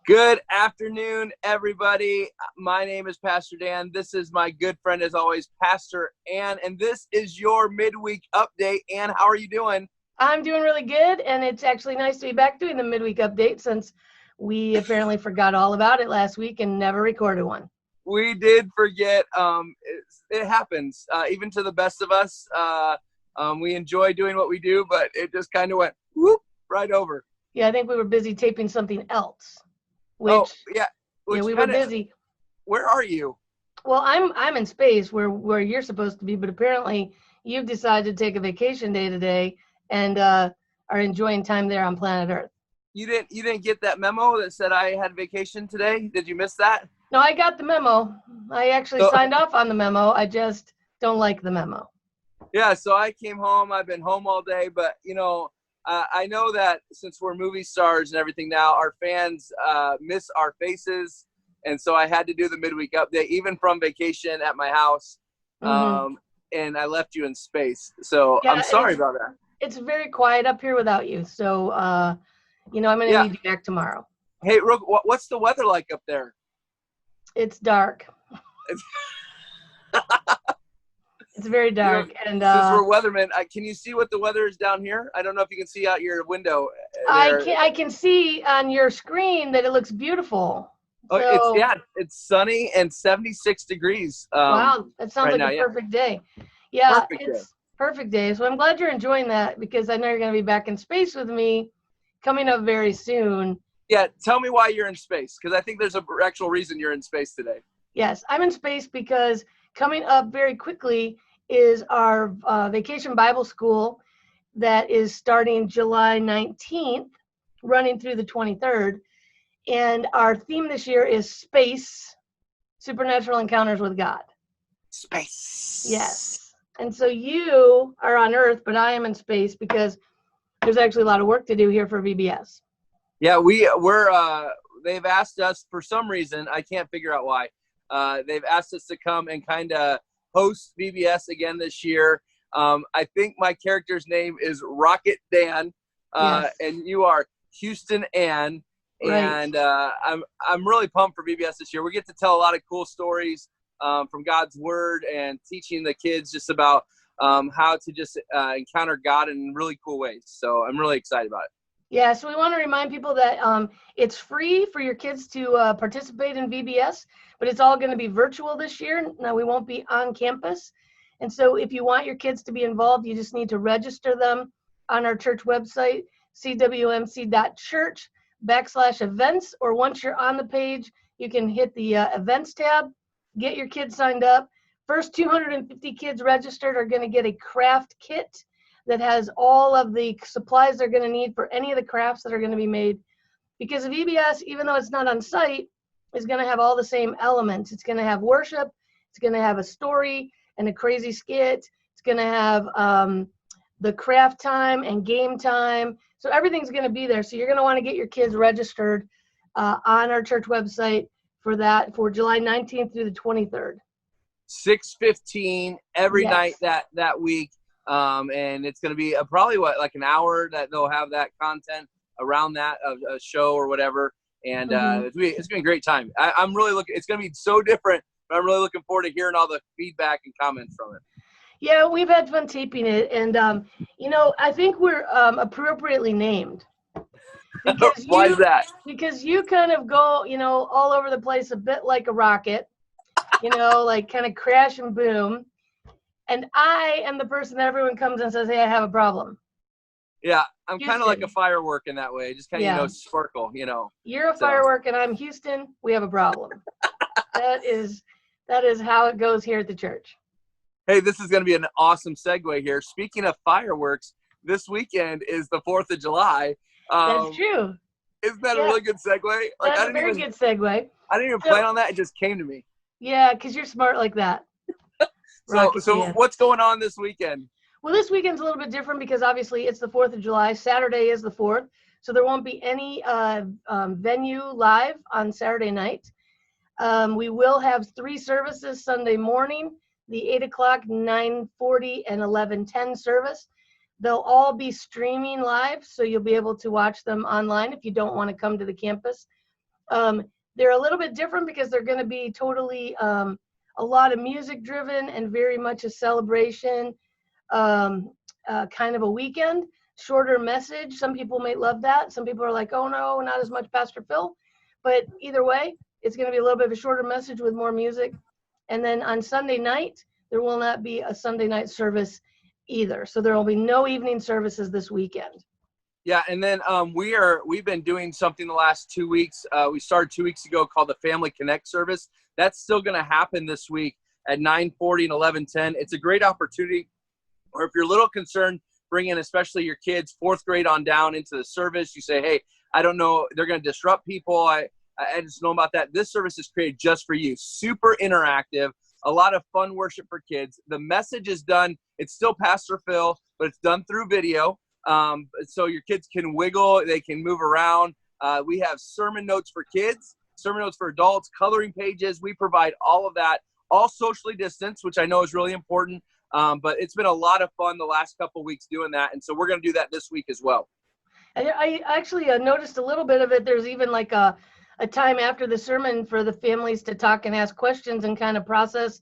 Good afternoon, everybody. My name is Pastor Dan. This is my good friend, as always, Pastor Ann, and this is your midweek update. Ann, how are you doing? I'm doing really good, and it's actually nice to be back doing the midweek update since we apparently forgot all about it last week and never recorded one. We did forget. It happens, even to the best of us. We enjoy doing what we do, but it just kind of went whoop right over. Yeah, I think we were busy taping something else. Which We were busy. Where are you? Well, I'm in space where you're supposed to be, but apparently you've decided to take a vacation day today and are enjoying time there on planet Earth. You didn't get that memo that said I had vacation today? Did you miss that? No, I got the memo. I actually signed off on the memo. I just don't like the memo. Yeah, so I came home. I've been home all day, but I know that since we're movie stars and everything now, our fans miss our faces. And so I had to do the midweek update, even from vacation at my house. And I left you in space. So yeah, I'm sorry about that. It's very quiet up here without you. So, I'm going to need you back tomorrow. Hey, Rook, what's the weather like up there? It's dark. It's very dark. And since we're weathermen, can you see what the weather is down here? I don't know if you can see out your window. I can see on your screen that it looks beautiful. So, it's sunny and 76 degrees. Wow, that sounds right like now, a perfect day. Yeah, perfect day. Perfect day. So I'm glad you're enjoying that because I know you're going to be back in space with me coming up very soon. Yeah, tell me why you're in space, because I think there's an actual reason you're in space today. Yes, I'm in space because coming up very quickly is our Vacation Bible School that is starting July 19th, running through the 23rd. And our theme this year is space, supernatural encounters with God. Space. Yes. And so you are on Earth, but I am in space because there's actually a lot of work to do here for VBS. Yeah, they've asked us for some reason, I can't figure out why. They've asked us to come and kind of host VBS again this year. I think my character's name is Rocket Dan, yes. And you are Houston Ann. Right. And I'm really pumped for VBS this year. We get to tell a lot of cool stories from God's Word and teaching the kids just about how to just encounter God in really cool ways. So I'm really excited about it. Yeah, so we want to remind people that it's free for your kids to participate in VBS, but it's all going to be virtual this year. Now, we won't be on campus. And so if you want your kids to be involved, you just need to register them on our church website, cwmc.church/events, or once you're on the page, you can hit the events tab, get your kids signed up. First 250 kids registered are going to get a craft kit that has all of the supplies they're going to need for any of the crafts that are going to be made. Because VBS, even though it's not on site, is going to have all the same elements. It's going to have worship, it's going to have a story and a crazy skit, it's going to have the craft time and game time. So everything's going to be there. So you're going to want to get your kids registered on our church website for that, for July 19th through the 23rd. 6:15 every night that week. And it's going to be probably like an hour that they'll have that content around that, a show or whatever. And it's going to be a great time. I'm really it's going to be so different, but I'm really looking forward to hearing all the feedback and comments from it. Yeah, we've had fun taping it. And, I think we're appropriately named. Why is that? Because you kind of go, all over the place a bit like a rocket, like kind of crash and boom. And I am the person that everyone comes and says, hey, I have a problem. Yeah, I'm kind of like a firework in that way. Just kind of, sparkle, You're a firework and I'm Houston. We have a problem. That is how it goes here at the church. Hey, this is going to be an awesome segue here. Speaking of fireworks, this weekend is the 4th of July. That's true. Isn't that a really good segue? That's a very good segue. I didn't even plan on that. It just came to me. Yeah, because you're smart like that. So what's going on this weekend? Well, this weekend's a little bit different because obviously it's the 4th of July. Saturday is the 4th. So there won't be any venue live on Saturday night. We will have 3 services Sunday morning, the 8 o'clock, 9:40, and 11:10 service. They'll all be streaming live, so you'll be able to watch them online if you don't want to come to the campus. They're a little bit different because they're going to be totally a lot of music driven and very much a celebration, kind of a weekend, shorter message. Some people may love that. Some people are like, oh no, not as much Pastor Phil. But either way, it's going to be a little bit of a shorter message with more music. And then on Sunday night, there will not be a Sunday night service either. So there will be no evening services this weekend. Yeah, and then we've been doing something the last 2 weeks. We started 2 weeks ago called the Family Connect service. That's still going to happen this week at 9:40 and 11:10. It's a great opportunity, or if you're a little concerned, bring in especially your kids, 4th grade on down into the service. You say, hey, I don't know, they're going to disrupt people. I just know about that. This service is created just for you. Super interactive, a lot of fun worship for kids. The message is done. It's still Pastor Phil, but it's done through video. So your kids can wiggle, they can move around. We have sermon notes for kids, sermon notes for adults, coloring pages. We provide all of that, all socially distanced, which I know is really important. But it's been a lot of fun the last couple of weeks doing that. And so we're going to do that this week as well. And I actually noticed a little bit of it. There's even like a time after the sermon for the families to talk and ask questions and kind of process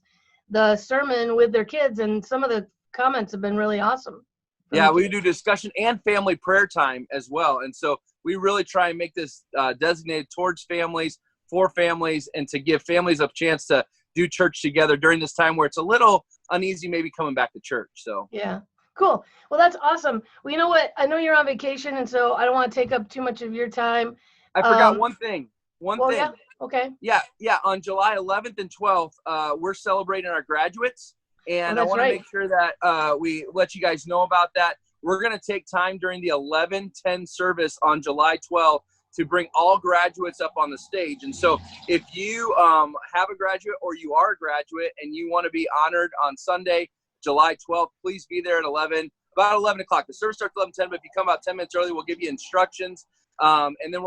the sermon with their kids. And some of the comments have been really awesome. Yeah, we do discussion and family prayer time as well. And so we really try and make this designated towards families, for families, and to give families a chance to do church together during this time where it's a little uneasy maybe coming back to church. So yeah, cool. Well, that's awesome. Well, you know what? I know you're on vacation, and so I don't want to take up too much of your time. I forgot one thing. Yeah, okay. Yeah. On July 11th and 12th, we're celebrating our graduates. And I want to make sure that we let you guys know about that. We're going to take time during the 11:10 service on July 12th to bring all graduates up on the stage. And so if you have a graduate or you are a graduate and you want to be honored on Sunday, July 12th, please be there at about 11 o'clock. The service starts at 11:10, but if you come about 10 minutes early, we'll give you instructions. And then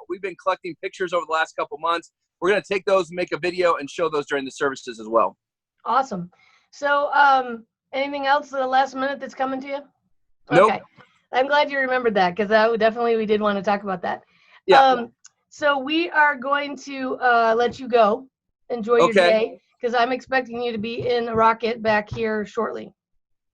we've been collecting pictures over the last couple months. We're going to take those and make a video and show those during the services as well. Awesome. So anything else at the last minute that's coming to you? Nope. Okay. I'm glad you remembered that because we did want to talk about that. Yeah. So we are going to let you go. Enjoy your day because I'm expecting you to be in a rocket back here shortly.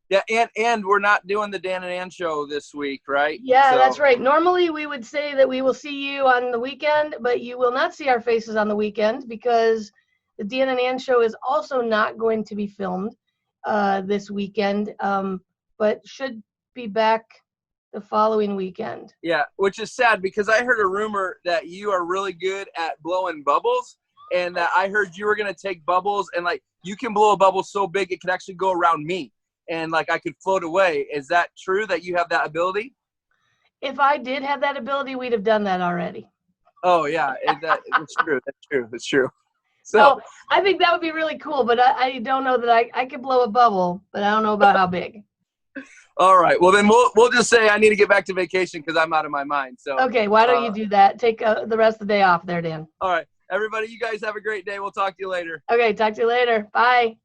Yeah, and we're not doing the Dan and Ann show this week, right? Yeah, so. That's right. Normally we would say that we will see you on the weekend, but you will not see our faces on the weekend because the Dan and Ann show is also not going to be filmed this weekend, but should be back the following weekend. Yeah, which is sad because I heard a rumor that you are really good at blowing bubbles, and that I heard you were going to take bubbles and like you can blow a bubble so big it can actually go around me and like I could float away. Is that true that you have that ability? If I did have that ability, we'd have done that already. Oh yeah, it's true. That's true. So I think that would be really cool, but I don't know that I could blow a bubble, but I don't know about how big. All right. Well, then we'll just say I need to get back to vacation because I'm out of my mind. So okay, why don't you do that? Take the rest of the day off there, Dan. All right. Everybody, you guys have a great day. We'll talk to you later. Okay, talk to you later. Bye.